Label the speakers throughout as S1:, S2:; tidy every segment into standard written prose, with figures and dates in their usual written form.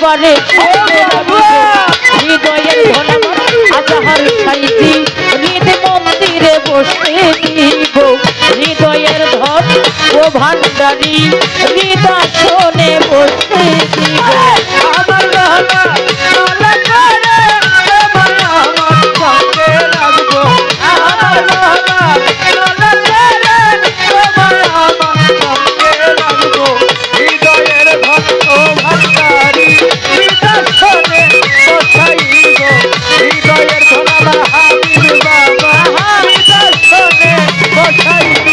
S1: বাবারে হৃদয়ের ধন আমার আজাহার সাইজি হৃদ মন্দিরে বসতে দিব হৃদয়ের ধন ও ভান্ডারি হৃদাসনে বসতে দিব
S2: আমার গহনা মালা করে তোমায় আমার সঙ্গে রাখবো আমার গহনা মালা করে তোমায় আমার সঙ্গে রাখবো হৃদয়ের ভক্ত ভান্ডারি হৃদয়ে বসাইব হৃদয়ের ধন আমার হাবিব বাবা হৃদয়ে বসাইব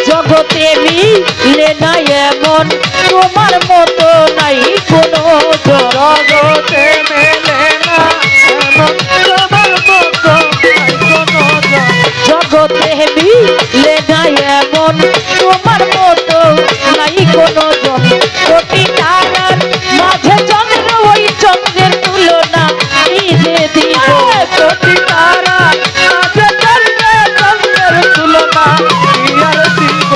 S1: জগতে মিলে নাই এমন তোমার মতো নাই কোনো
S2: জগতে মেলে না এমন তোমার মতো নাই কোনো
S1: জগতে মিলে নাই এমন তোমার মতো নাই কোনো জন কোটি তারার মাঝে চন্দ্র ওই চন্দ্রের তুলনা নিজে দিব
S2: কোটি তারা আছে চন্দ্রের তুলনা কি আর দিব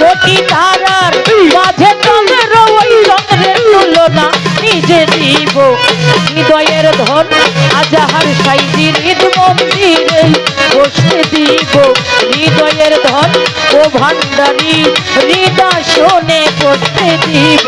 S1: কোটি তারার মাঝে চন্দ্র ওই চন্দ্রের তুলনা নিজে দিব হৃদয়ের ধন আজাহার সাইজি হৃদ মন্দিরে বসতে দিব হৃদয়ের ধন ও ভান্ডারি হৃদাসনে বসতে দিব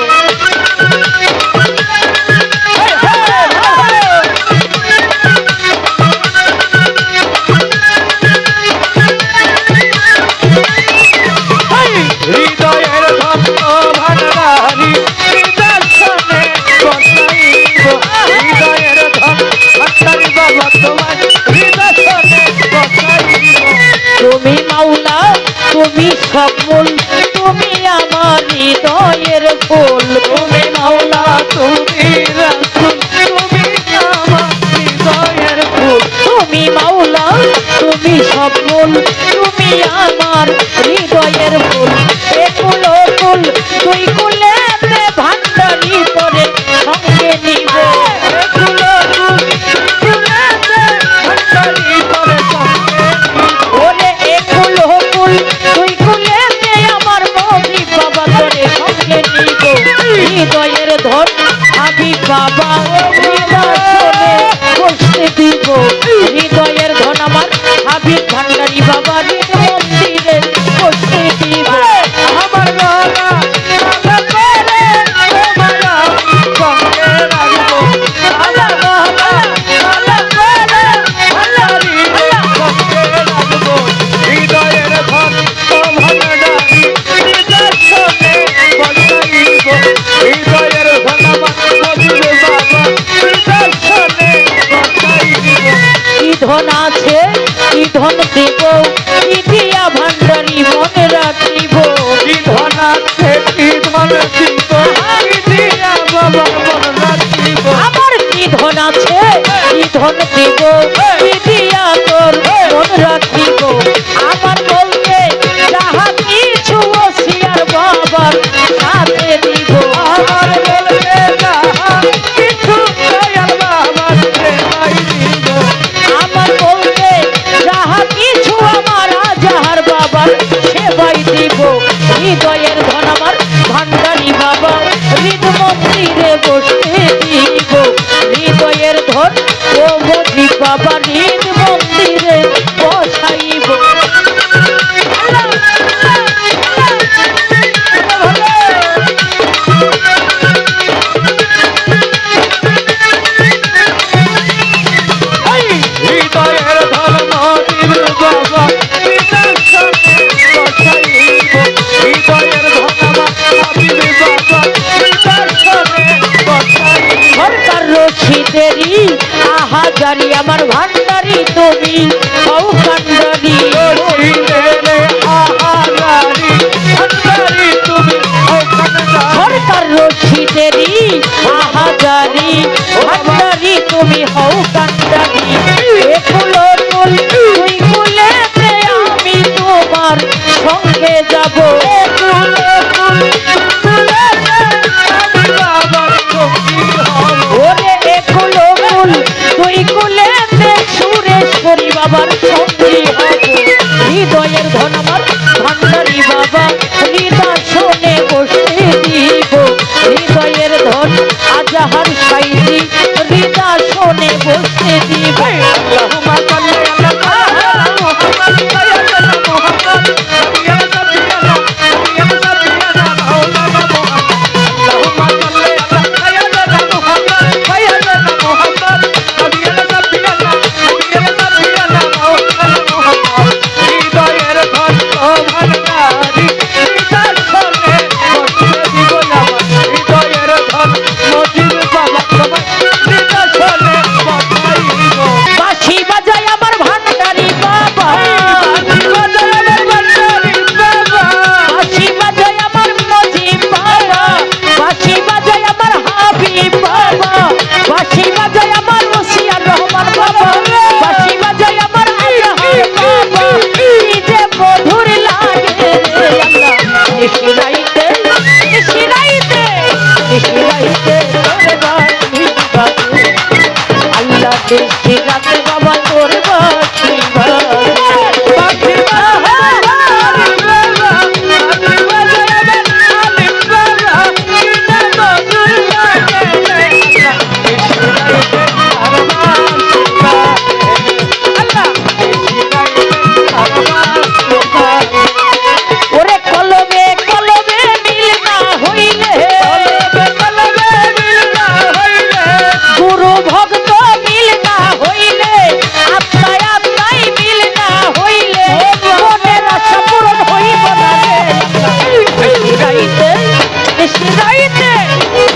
S2: হৃদয়ের ভক্ত ভান্ডারি হৃদয়ে বসাইব হৃদয়ের ধন ভান্ডারি বাবা তোমার হৃদয়ে বসাইব
S1: তুমি মাওলা তুমি সকল তুমি আমার হৃদয়ের ফুল
S2: তুমি মাওলা তুমি রাসূল তুমি আমার হৃদয়ের ফুল
S1: তুমি মাওলা তুমি সকল তুমি আমার হৃদয়ের ফুল একুল ফুল দুই কুলেতে ভান্ডারি করে সঙ্গে নিব
S2: এগুলো ফুলেতে ভান্ডারি করে সঙ্গে
S1: ওরে একুল ফুল দুই কুলেতে আমার মৌরি বাবা করে সঙ্গে নিব হৃদয়ের ধন হাবিব বাবা হৃদয়ে বসতে দিব হৃদয়ের ধন আমার হাবিব ভান্ডারি বাবা হৃদ মন্দিরে বসতে দিব
S2: আমার গলা মালা করে তোমায় আমি সঙ্গে রাখবো আমার গলা মালা করে ভান্ডারি সঙ্গে রাখবো হৃদয়ের ধন ও ভান্ডারি হৃদয়ে বসাইব হৃদয়ের ধন আমার মজিবে বাবা হৃদয়ে বসাইব
S1: কি ধন আছে কি ধন দেব কি দিয়া ভান্ডারি মনে রাখিব
S2: কি ধন আছে কি ধন দিব কি দিয়া বাবা মন রাখিব
S1: আমার কি ধন আছে কি ধন দেব কি দিয়া তোর মন রাখিব আমার বলতে যাহা কিছু ওসিয়ার বাবার সাথে দিব
S2: আমার বলতে যাহা কিছু দয়াল বাবার সেবাই দিব
S1: আমার বলতে যাহা কিছু আমার আজাহার বাবার সেবাই দিব হৃদয়ের ধন আমার ভান্ডারি বাবা হৃদ মন্দিরে বসতে দিব হৃদয়ের ধন ও মজি বাবা হৃদ মন্দিরে বসাইব
S2: হৃদয়ের ধন মজিব বাবা হৃদয়ে বসাইব হৃদয়ের ধন আমার হাবিব বাবা হৃদয়ে বসাইব
S1: সরকার রশিদেরি আহাজারি আমার ভান্ডারি তুমি হও কান্ডারি
S2: রশিদেরে আহাজারি ভান্ডারি তুমি
S1: সরকার রশিদেরি আহাজারি ভান্ডারি তুমি হও কান্ডারি একুল কুল দুই কুলেতে আমি তোমার সঙ্গে যাব
S2: একুল কুল কুলেতে আমি বাবার সঙ্গী হব
S1: ওরে একুল কুল দুই কুলেতে সুরেশ্বরী বাবার সঙ্গী হব হৃদয়ের ধন আমার ভান্ডারি বাবা হৃদাসনে বসতে দিব হৃদয়ের ধন আজাহার সাই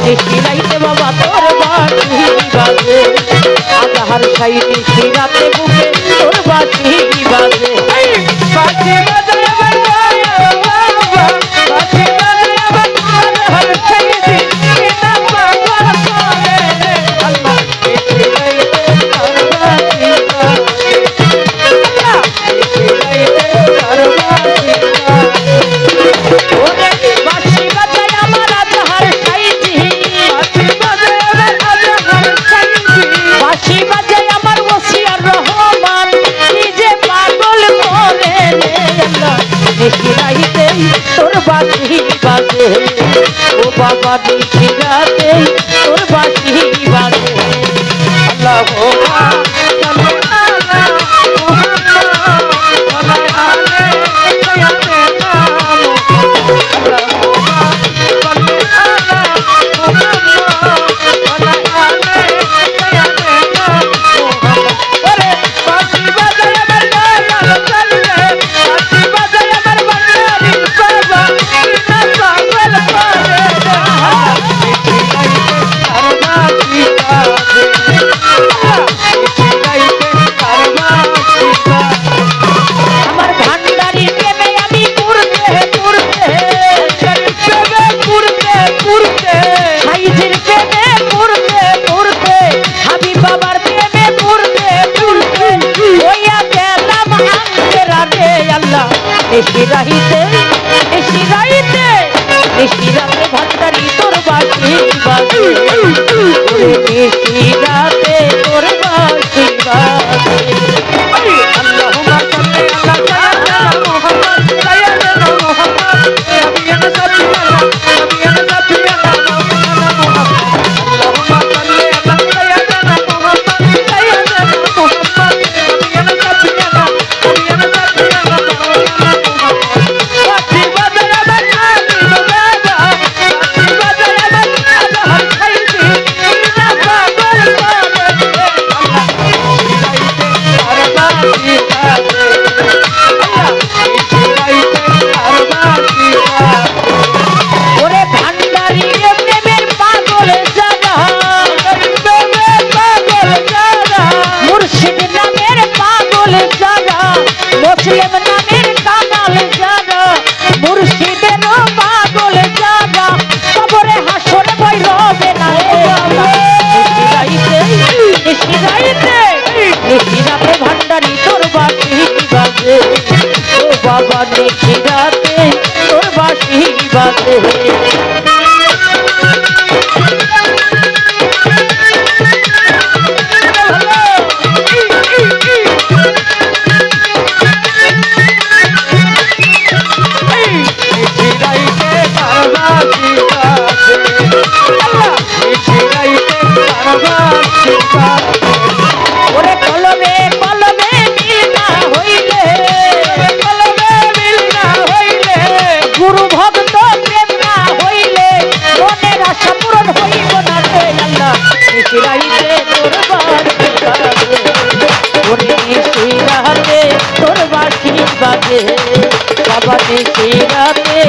S1: নিশিরাইতে বাবা তোর বাঁশি বাজে আধার সাইডে শিরাতে বুকে তোর বাঁশি বাজে
S2: বাঁশি বাজায় আমার বাবা, বাঁশি বাজায় আমার হর সাইডে বিনা পাগল করে রে আল্লাহ নিশিরাইতে তোর বাঁশি বাজে আল্লাহ নিশিরাইতে তোর বাঁশি বাজে
S1: ওরে বাঁশি বাজায় আমার আধার সাইডে
S2: বাঁশি বাজায় আমার হর সাইডে
S1: বাঁশি বাজায় আমার ওসিয়ার রহমান কি যে পাগল করে রে আল্লাহ নিশিরাইতে তোর বাঁশি বাজে ও বাবা নিশিরাতে তোর বাঁশি বাজে
S2: আল্লাহুম্মা সাল্লি আলা মুহাম্মাদ ওয়া আলা আলি সাইয়্যিদিনা মুহাম্মাদ আল্লাহুম্মা সাল্লি আলা মুহাম্মাদ ওয়া আলা আলি সাইয়্যিদিনা মুহাম্মাদ ওরে বাঁশি বাজায় আমার দয়াল চলবে বাঁশি বাজায় আমার বান্দারি বাবা বিনা পাগল করে রে আর বাঁশি বাজে
S1: আমার ভান্ডারির প্রেমে আমি পুরতে পুরতে সাইজের প্রেমে পুরতে পুরতে হাবিব বাবার প্রেমে পুরতে পুরতে হইয়া গেলাম আঙ্কেরা রে আল্লাহ নিশিরাইতে নিশিরাইতে নিশিরাতে ভান্ডারি তোর বাঁশি বাজে ওরে নিশিরাতে তোর বাঁশি বাজে
S2: আল্লাহুম্মা সাল্লি আলা সাইয়্যিদিনা মুহাম্মদ সাইয়্যিদিনা মুহাম্মদ নবিয়্যিনা সাফিয়ানা নবিয়্যিনা সাফিয়ানা মাওলানা মুহাম্মদ আল্লাহুম্মা সাল্লি আলা সাইয়্যিদিনা মুহাম্মদ সাইয়্যিদিনা মুহাম্মদ নবিয়্যিনা সাফিয়ানা নবিয়্যিনা সাফিয়ানা মাওলানা মুহাম্মদ বাঁশি বাজায় আমার আলী বাবা বাঁশি বাজায় আমার আধার সাইডে বিনা পাগল করে আল্লাহ নিশিরাইতে আর বাঁশি বাজে আল্লাহ নিশিরাইতে আর বাঁশি বাজে
S1: ওরে ভান্ডারি প্রেমের পাগল যারা
S2: প্রেমের পাগল যারা
S1: মুর্শিদ নামের পাগল যারা মুসলিম নামের কামাল যারা মুর্শিদের পাগল যারা কবরে হাসরে বই রবে না রে নিশিরাইতে নিশিরাইতে নিশিরাতে ভান্ডারি তোর বাঁশি বাজে ও বাবা নিশিরাতে তোর বাঁশি বাজে
S2: নিশিরাইতে আর বাঁশি বাজে আল্লাহ নিশিরাইতে আর বাঁশি বাজে
S1: ওরে কলমে কলমে মিল না হইলে
S2: কলমে মিল না হইলে
S1: গুরু ভক্ত প্রেম না হইলে মনের আশা পূরণ হইব না রে আল্লাহ নিশিরাইতে তোর বাঁশি বাজে ওরে নিশিরাতে তোর বাঁশি বাজে বাবা নিশিরাতে